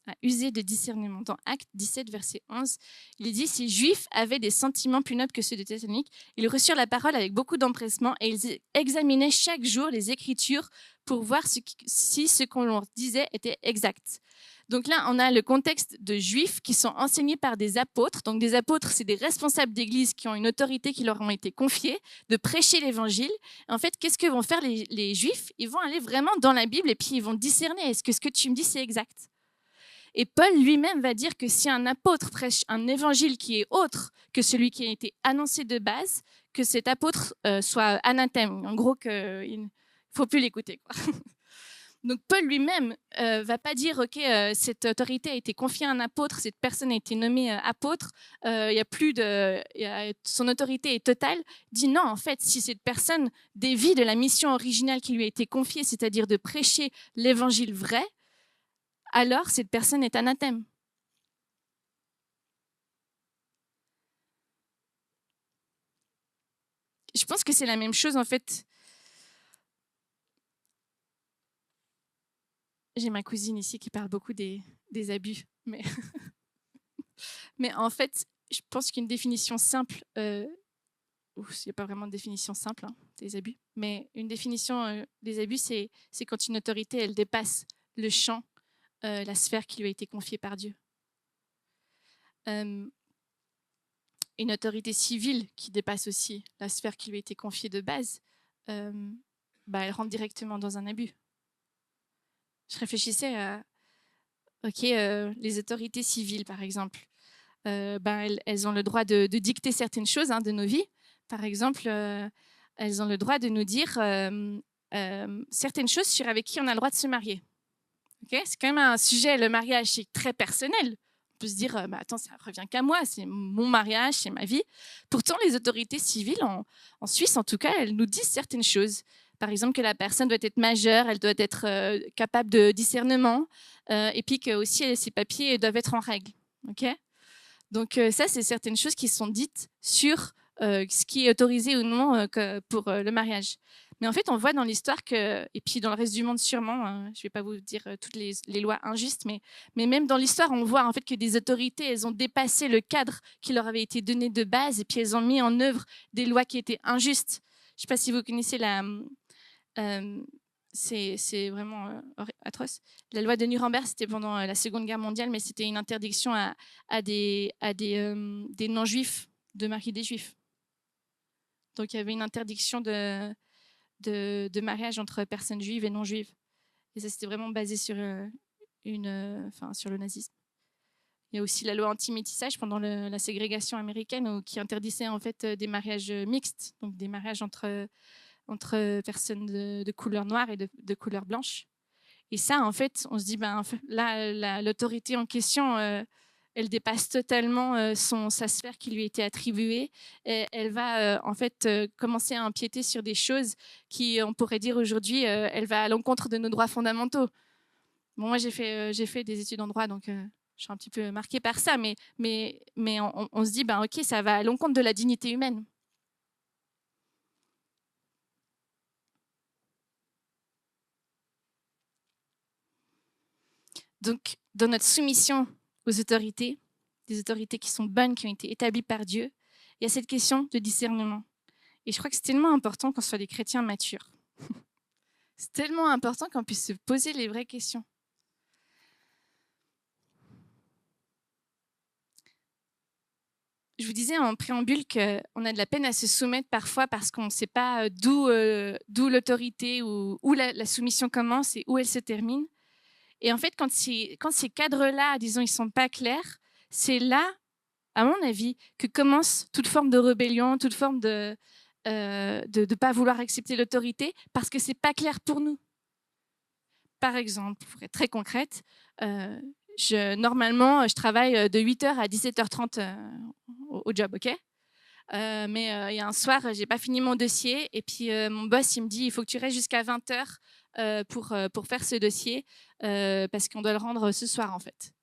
À user de discernement. Dans Actes 17, verset 11, il dit « Ces Juifs avaient des sentiments plus nobles que ceux de Thessalonique. Ils reçurent la parole avec beaucoup d'empressement et ils examinaient chaque jour les Écritures pour voir si ce qu'on leur disait était exact. » Donc là, on a le contexte de Juifs qui sont enseignés par des apôtres. Donc des apôtres, c'est des responsables d'église qui ont une autorité qui leur ont été confiée de prêcher l'évangile. En fait, qu'est-ce que vont faire les Juifs? Ils vont aller vraiment dans la Bible et puis ils vont discerner, est-ce que ce que tu me dis, c'est exact? Et Paul lui-même va dire que si un apôtre prêche un évangile qui est autre que celui qui a été annoncé de base, que cet apôtre soit anathème. En gros, qu'il ne faut plus l'écouter, quoi. Donc Paul lui-même va pas dire ok, cette autorité a été confiée à un apôtre, cette personne a été nommée apôtre, son autorité est totale. Il dit non, en fait, si cette personne dévie de la mission originale qui lui a été confiée, c'est-à-dire de prêcher l'évangile vrai, alors cette personne est anathème. Je pense que c'est la même chose en fait. J'ai ma cousine ici qui parle beaucoup des abus, mais en fait, je pense qu'une définition simple, il n'y a pas vraiment de définition simple des abus, mais une définition des abus, c'est quand une autorité, elle dépasse le champ, la sphère qui lui a été confiée par Dieu. Une autorité civile qui dépasse aussi la sphère qui lui a été confiée de base, elle rentre directement dans un abus. Je réfléchissais à les autorités civiles, par exemple. Elles ont le droit de dicter certaines choses de nos vies. Par exemple, elles ont le droit de nous dire certaines choses sur avec qui on a le droit de se marier. Okay, c'est quand même un sujet, le mariage, c'est très personnel. On peut se dire, attends, ça ne revient qu'à moi, c'est mon mariage, c'est ma vie. Pourtant, les autorités civiles, en Suisse en tout cas, elles nous disent certaines choses. Par exemple, que la personne doit être majeure, elle doit être capable de discernement, et puis que aussi ses papiers doivent être en règle. Okay, donc ça, c'est certaines choses qui sont dites sur ce qui est autorisé ou non pour le mariage. Mais en fait, on voit dans l'histoire et puis dans le reste du monde sûrement, je ne vais pas vous dire toutes les lois injustes, mais même dans l'histoire, on voit en fait que des autorités, elles ont dépassé le cadre qui leur avait été donné de base et puis elles ont mis en œuvre des lois qui étaient injustes. Je ne sais pas si vous connaissez c'est vraiment atroce. La loi de Nuremberg, c'était pendant la Seconde Guerre mondiale, mais c'était une interdiction à des non-juifs de marier des juifs. Donc il y avait une interdiction de mariage entre personnes juives et non-juives. Et ça, c'était vraiment basé sur, sur le nazisme. Il y a aussi la loi anti-métissage pendant la ségrégation américaine qui interdisait en fait des mariages mixtes, donc des mariages entre personnes de couleur noire et de couleur blanche. Et ça, en fait, on se dit, là, l'autorité en question, elle dépasse totalement sa sphère qui lui a été attribuée. Et elle va, en fait, commencer à empiéter sur des choses qui, on pourrait dire aujourd'hui, elle va à l'encontre de nos droits fondamentaux. Bon, moi, j'ai fait des études en droit, donc je suis un petit peu marquée par ça, mais on se dit, OK, ça va à l'encontre de la dignité humaine. Donc, dans notre soumission aux autorités, des autorités qui sont bonnes, qui ont été établies par Dieu, il y a cette question de discernement. Et je crois que c'est tellement important qu'on soit des chrétiens matures. C'est tellement important qu'on puisse se poser les vraies questions. Je vous disais en préambule qu'on a de la peine à se soumettre parfois parce qu'on ne sait pas d'où l'autorité ou où la soumission commence et où elle se termine. Et en fait, quand ces cadres-là, disons, ils ne sont pas clairs, c'est là, à mon avis, que commence toute forme de rébellion, toute forme de ne pas vouloir accepter l'autorité parce que ce n'est pas clair pour nous. Par exemple, pour être très concrète, normalement, je travaille de 8h à 17h30 au job, OK ? Mais il y a un soir, je n'ai pas fini mon dossier et puis mon boss, il me dit, il faut que tu restes jusqu'à 20h pour faire ce dossier parce qu'on doit le rendre ce soir, en fait.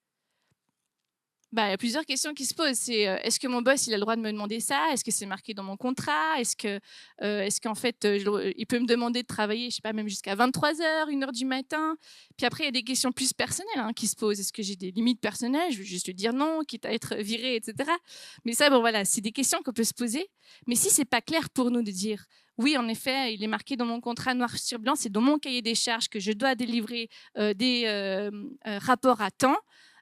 Il y a plusieurs questions qui se posent. C'est est-ce que mon boss il a le droit de me demander ça? Est-ce que c'est marqué dans mon contrat? Est-ce qu'en fait, il peut me demander de travailler, je sais pas, même jusqu'à 23h, 1h du matin? Puis après, il y a des questions plus personnelles qui se posent. Est-ce que j'ai des limites personnelles? Je vais juste lui dire non, quitte à être viré, etc. Mais ça, bon, voilà, c'est des questions qu'on peut se poser. Mais si c'est pas clair pour nous de dire oui, en effet, il est marqué dans mon contrat noir sur blanc, c'est dans mon cahier des charges que je dois délivrer des rapports à temps.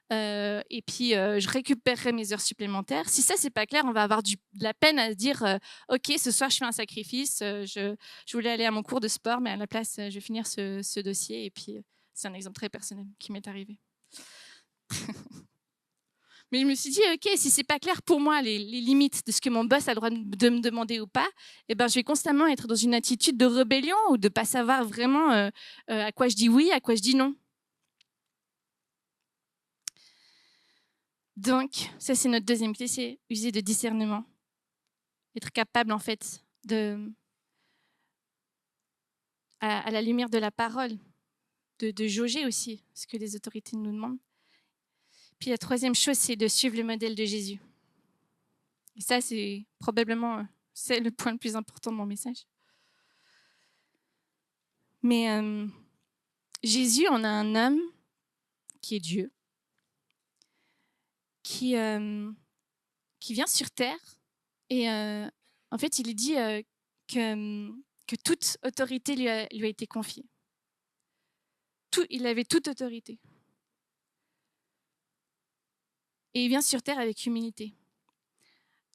Et puis je récupérerai mes heures supplémentaires. Si ça c'est pas clair, on va avoir de la peine à se dire ok, ce soir je fais un sacrifice, je voulais aller à mon cours de sport, mais à la place je vais finir ce dossier. Et puis c'est un exemple très personnel qui m'est arrivé. Mais je me suis dit, OK, si c'est pas clair pour moi, les limites de ce que mon boss a le droit de me demander ou pas, eh ben, je vais constamment être dans une attitude de rébellion ou de pas savoir vraiment à quoi je dis oui, à quoi je dis non. Donc, ça, c'est notre deuxième clé, c'est user de discernement. Être capable, en fait, à la lumière de la parole, de jauger aussi ce que les autorités nous demandent. Puis la troisième chose, c'est de suivre le modèle de Jésus. Et ça, c'est probablement c'est le point le plus important de mon message. Mais Jésus, on a un homme qui est Dieu, qui vient sur terre et en fait, il est dit que toute autorité lui a été confiée. Il avait toute autorité. Et il vient sur terre avec humilité.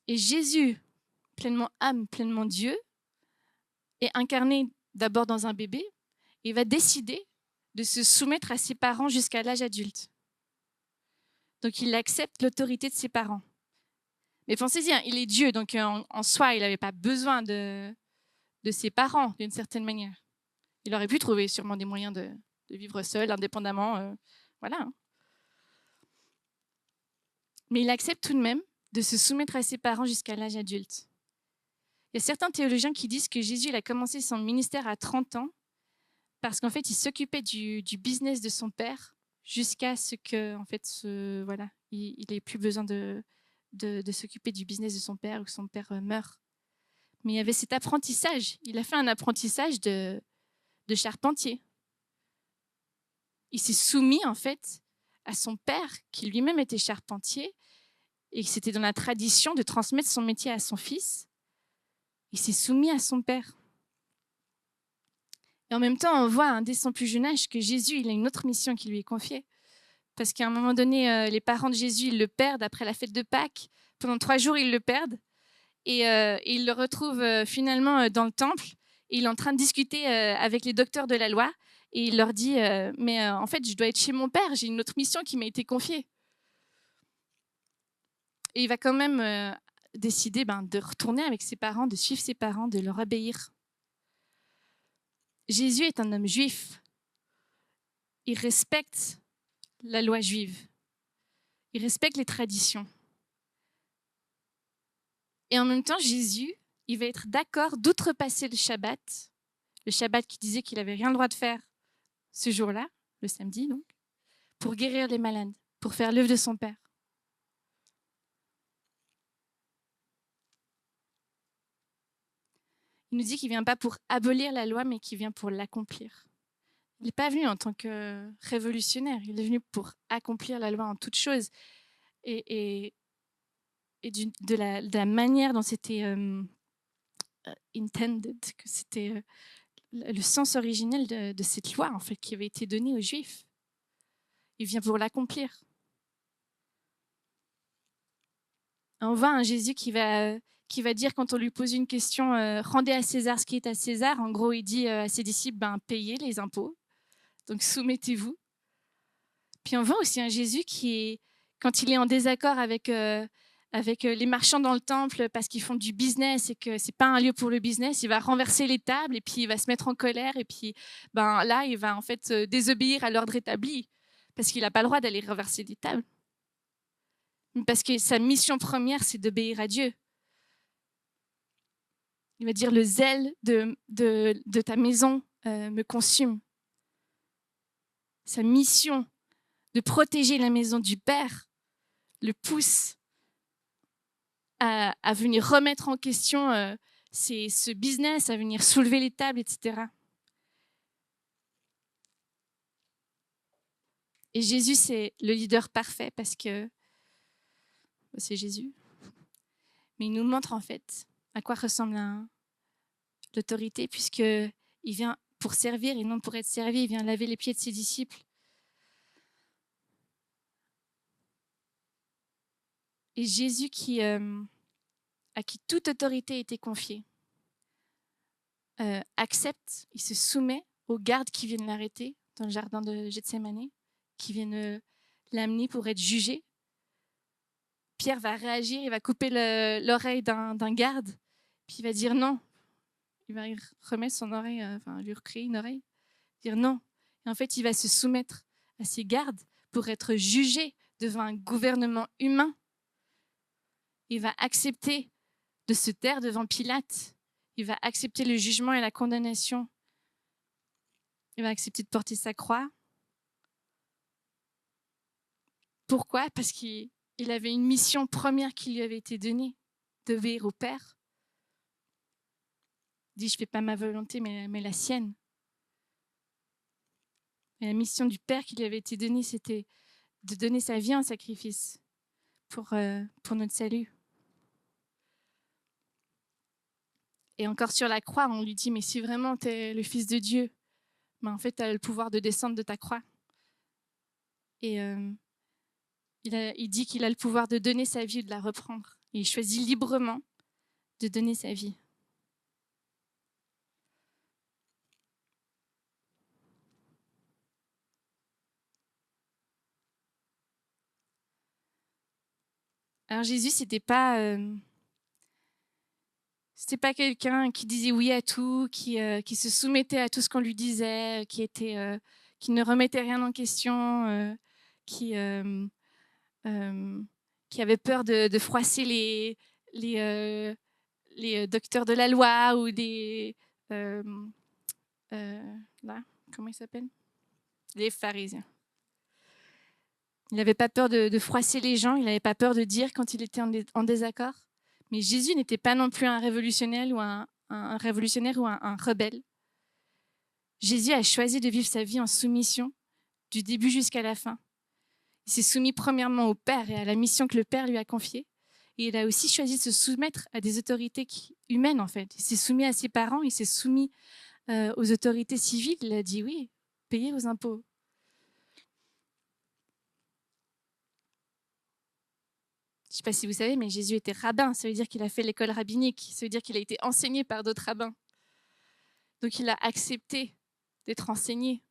Et Jésus, pleinement âme, pleinement Dieu, est incarné d'abord dans un bébé et va décider de se soumettre à ses parents jusqu'à l'âge adulte. Donc, il accepte l'autorité de ses parents. Mais pensez-y, il est Dieu, donc en soi, il n'avait pas besoin de ses parents, d'une certaine manière. Il aurait pu trouver sûrement des moyens de vivre seul, indépendamment. Voilà. Mais il accepte tout de même de se soumettre à ses parents jusqu'à l'âge adulte. Il y a certains théologiens qui disent que Jésus il a commencé son ministère à 30 ans parce qu'en fait, il s'occupait du business de son père jusqu'à ce que, en fait, il n'ait plus besoin de s'occuper du business de son père ou que son père meure. Mais il y avait cet apprentissage. Il a fait un apprentissage de charpentier. Il s'est soumis, en fait, à son père, qui lui-même était charpentier, et c'était dans la tradition de transmettre son métier à son fils. Il s'est soumis à son père. Et en même temps, on voit dès son plus jeune âge que Jésus, il a une autre mission qui lui est confiée. Parce qu'à un moment donné, les parents de Jésus, ils le perdent après la fête de Pâques. Pendant 3 jours, ils le perdent. Et ils le retrouvent finalement dans le temple. Et il est en train de discuter avec les docteurs de la loi. Et il leur dit, mais en fait, je dois être chez mon père. J'ai une autre mission qui m'a été confiée. Et il va quand même décider de retourner avec ses parents, de suivre ses parents, de leur obéir. Jésus est un homme juif. Il respecte la loi juive. Il respecte les traditions. Et en même temps, Jésus, il va être d'accord d'outrepasser le Shabbat qui disait qu'il n'avait rien le droit de faire ce jour-là, le samedi donc, pour guérir les malades, pour faire l'œuvre de son Père. Il nous dit qu'il ne vient pas pour abolir la loi, mais qu'il vient pour l'accomplir. Il n'est pas venu en tant que révolutionnaire, il est venu pour accomplir la loi en toutes choses. Et de la manière dont c'était intended, que c'était le sens originel de cette loi en fait, qui avait été donnée aux Juifs. Il vient pour l'accomplir. On voit un Jésus qui va dire, quand on lui pose une question, rendez à César ce qui est à César. En gros, il dit à ses disciples, payez les impôts. Donc, soumettez-vous. Puis on voit aussi un Jésus qui, quand il est en désaccord avec les marchands dans le temple parce qu'ils font du business et que c'est pas un lieu pour le business, il va renverser les tables et puis il va se mettre en colère et puis là, il va en fait désobéir à l'ordre établi parce qu'il n'a pas le droit d'aller renverser des tables. Parce que sa mission première, c'est d'obéir à Dieu. Il va dire, le zèle de ta maison me consume. Sa mission de protéger la maison du Père le pousse à venir remettre en question ce business, à venir soulever les tables, etc. Et Jésus, c'est le leader parfait parce que c'est Jésus. Mais il nous montre en fait à quoi ressemble l'autorité, puisqu'il vient pour servir et non pour être servi. Il vient laver les pieds de ses disciples. Et Jésus à qui toute autorité a été confiée, accepte, il se soumet aux gardes qui viennent l'arrêter dans le jardin de Gethsémani, qui viennent l'amener pour être jugé. Pierre va réagir, il va couper l'oreille d'un garde, puis il va dire non. Il va remettre son oreille, lui recréer une oreille, dire non. Et en fait, il va se soumettre à ses gardes pour être jugé devant un gouvernement humain. Il va accepter de se taire devant Pilate. Il va accepter le jugement et la condamnation. Il va accepter de porter sa croix. Pourquoi ? Parce qu'il avait une mission première qui lui avait été donnée, d'obéir au Père. Il dit, je ne fais pas ma volonté, mais la sienne. Et la mission du Père qui lui avait été donnée, c'était de donner sa vie en sacrifice pour notre salut. Et encore sur la croix, on lui dit, mais si vraiment tu es le Fils de Dieu, en fait, tu as le pouvoir de descendre de ta croix. Et il dit qu'il a le pouvoir de donner sa vie et de la reprendre. Et il choisit librement de donner sa vie. Alors Jésus, c'était pas quelqu'un qui disait oui à tout, qui se soumettait à tout ce qu'on lui disait, qui ne remettait rien en question, qui avait peur de froisser les docteurs de la loi ou comment ils s'appellent ? Les pharisiens. Il n'avait pas peur de froisser les gens, il n'avait pas peur de dire quand il était en désaccord. Mais Jésus n'était pas non plus un révolutionnaire ou un rebelle. Jésus a choisi de vivre sa vie en soumission du début jusqu'à la fin. Il s'est soumis premièrement au Père et à la mission que le Père lui a confiée. Et il a aussi choisi de se soumettre à des autorités humaines, en fait. Il s'est soumis à ses parents, il s'est soumis aux autorités civiles. Il a dit oui, payez vos impôts. Je ne sais pas si vous savez, mais Jésus était rabbin. Ça veut dire qu'il a fait l'école rabbinique. Ça veut dire qu'il a été enseigné par d'autres rabbins. Donc, il a accepté d'être enseigné.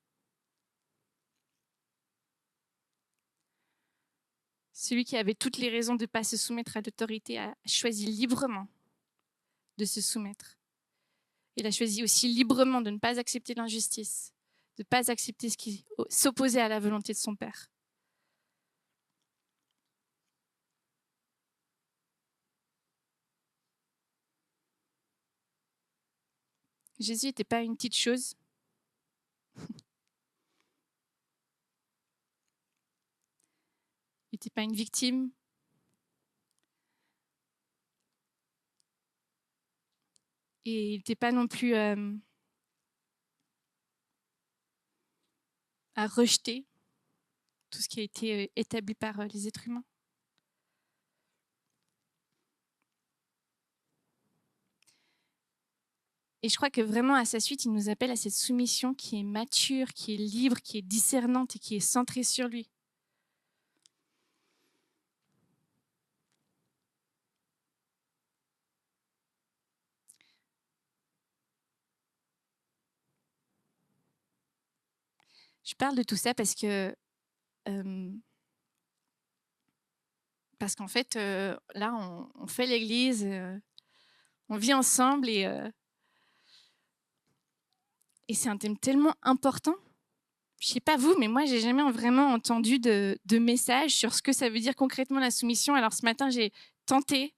Celui qui avait toutes les raisons de ne pas se soumettre à l'autorité a choisi librement de se soumettre. Il a choisi aussi librement de ne pas accepter l'injustice, de ne pas accepter ce qui s'opposait à la volonté de son Père. Jésus n'était pas une petite chose. Il n'était pas une victime. Et il n'était pas non plus à rejeter tout ce qui a été établi par les êtres humains. Et je crois que vraiment, à sa suite, il nous appelle à cette soumission qui est mature, qui est libre, qui est discernante et qui est centrée sur lui. Je parle de tout ça parce qu'en fait, là, on fait l'église, on vit ensemble et c'est un thème tellement important. Je ne sais pas vous, mais moi, je n'ai jamais vraiment entendu de message sur ce que ça veut dire concrètement la soumission. Alors ce matin, j'ai tenté.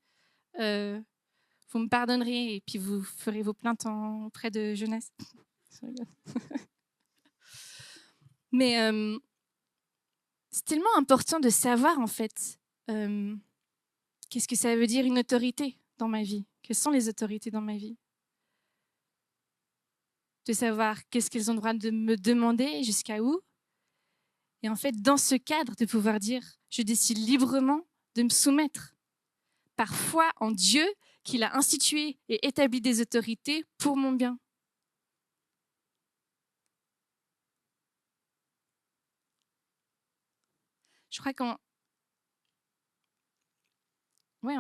Vous me pardonnerez et puis vous ferez vos plaintes auprès de Jonas. Mais c'est tellement important de savoir, en fait, qu'est-ce que ça veut dire une autorité dans ma vie ? Quelles sont les autorités dans ma vie ? De savoir qu'est-ce qu'elles ont le droit de me demander, jusqu'à où. Et en fait, dans ce cadre, de pouvoir dire, je décide librement de me soumettre. Parfois en Dieu, qu'il a institué et établi des autorités pour mon bien. Je crois qu'en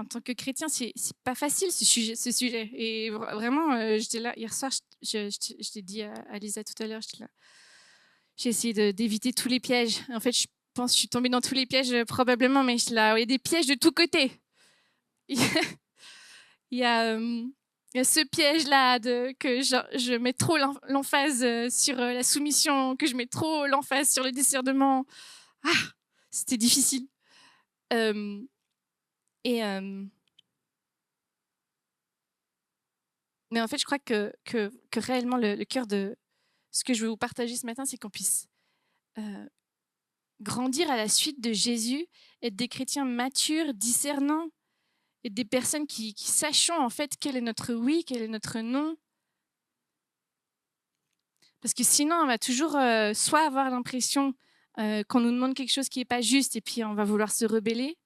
tant que chrétien, c'est pas facile ce sujet. Et vraiment, j'étais là hier soir, je t'ai dit à Lisa tout à l'heure, j'étais là. J'ai essayé d'éviter tous les pièges. En fait, pense que je suis tombée dans tous les pièges probablement, mais il y a des pièges de tous côtés. Il y a ce piège-là que je mets trop l'emphase sur la soumission, que je mets trop l'emphase sur le discernement. C'était difficile. Mais en fait, je crois que réellement, le cœur de ce que je veux vous partager ce matin, c'est qu'on puisse grandir à la suite de Jésus, être des chrétiens matures, discernants, et des personnes qui sachons en fait quel est notre oui, quel est notre non. Parce que sinon, on va toujours soit avoir l'impression qu'on nous demande quelque chose qui n'est pas juste et puis on va vouloir se rebeller,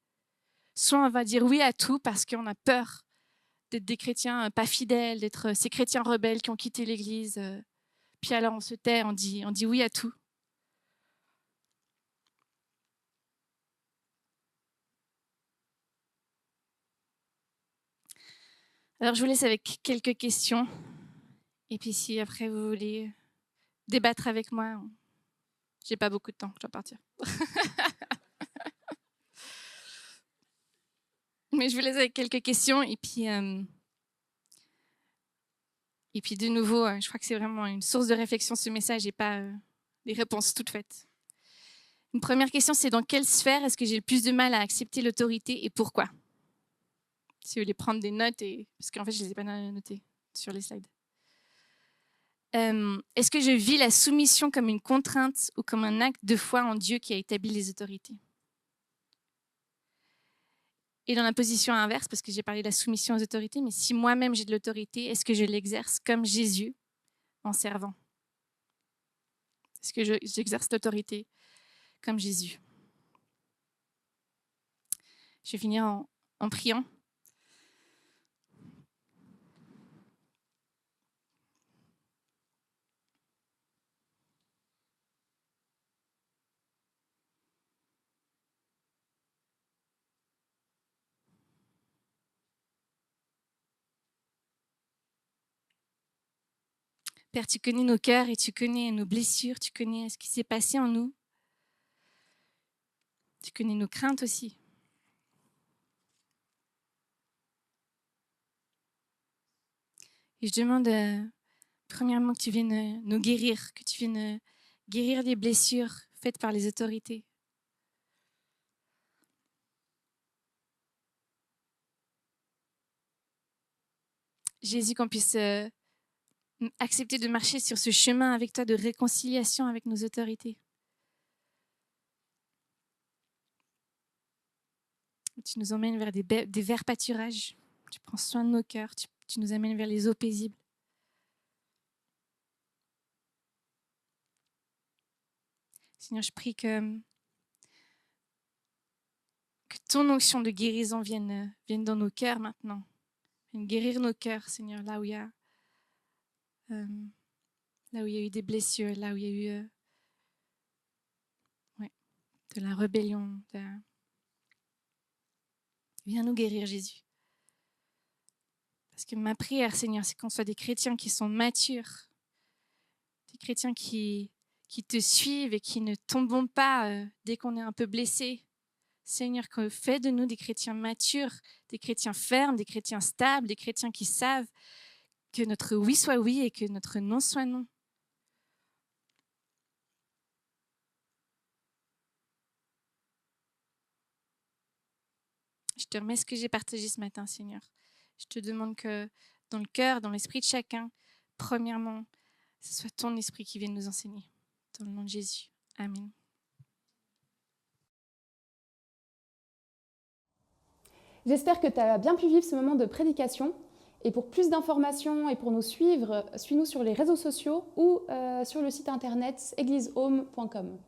soit on va dire oui à tout parce qu'on a peur d'être des chrétiens pas fidèles, d'être ces chrétiens rebelles qui ont quitté l'Église. Puis alors on se tait, on dit oui à tout. Alors je vous laisse avec quelques questions. Et puis si après vous voulez débattre avec moi, j'ai pas beaucoup de temps, je dois partir. Mais je vous laisse avec quelques questions et puis de nouveau, je crois que c'est vraiment une source de réflexion ce message et pas des réponses toutes faites. Une première question, c'est dans quelle sphère est-ce que j'ai le plus de mal à accepter l'autorité et pourquoi? Si vous voulez prendre des notes, parce qu'en fait je les ai pas notées sur les slides. Est-ce que je vis la soumission comme une contrainte ou comme un acte de foi en Dieu qui a établi les autorités? Et dans la position inverse, parce que j'ai parlé de la soumission aux autorités, mais si moi-même j'ai de l'autorité, est-ce que je l'exerce comme Jésus en servant? Est-ce que j'exerce l'autorité comme Jésus? Je vais finir en priant. Père, tu connais nos cœurs et tu connais nos blessures, tu connais ce qui s'est passé en nous. Tu connais nos craintes aussi. Et je demande premièrement que tu viennes nous guérir, que tu viennes guérir les blessures faites par les autorités. Jésus, qu'on puisse accepter de marcher sur ce chemin avec toi de réconciliation avec nos autorités. Tu nous emmènes vers des verts pâturages. Tu prends soin de nos cœurs. Tu nous amènes vers les eaux paisibles. Seigneur, je prie que ton onction de guérison vienne dans nos cœurs maintenant. Vienne guérir nos cœurs, Seigneur, là où il y a eu des blessures, là où il y a eu de la rébellion. Viens nous guérir, Jésus. Parce que ma prière, Seigneur, c'est qu'on soit des chrétiens qui sont matures, des chrétiens qui te suivent et qui ne tombons pas dès qu'on est un peu blessé. Seigneur, fais de nous des chrétiens matures, des chrétiens fermes, des chrétiens stables, des chrétiens qui savent que notre oui soit oui et que notre non soit non. Je te remets ce que j'ai partagé ce matin, Seigneur. Je te demande que dans le cœur, dans l'esprit de chacun, premièrement, ce soit ton esprit qui vienne nous enseigner. Dans le nom de Jésus. Amen. J'espère que tu as bien pu vivre ce moment de prédication. Et pour plus d'informations et pour nous suivre, suis-nous sur les réseaux sociaux ou sur le site internet eglise-home.com.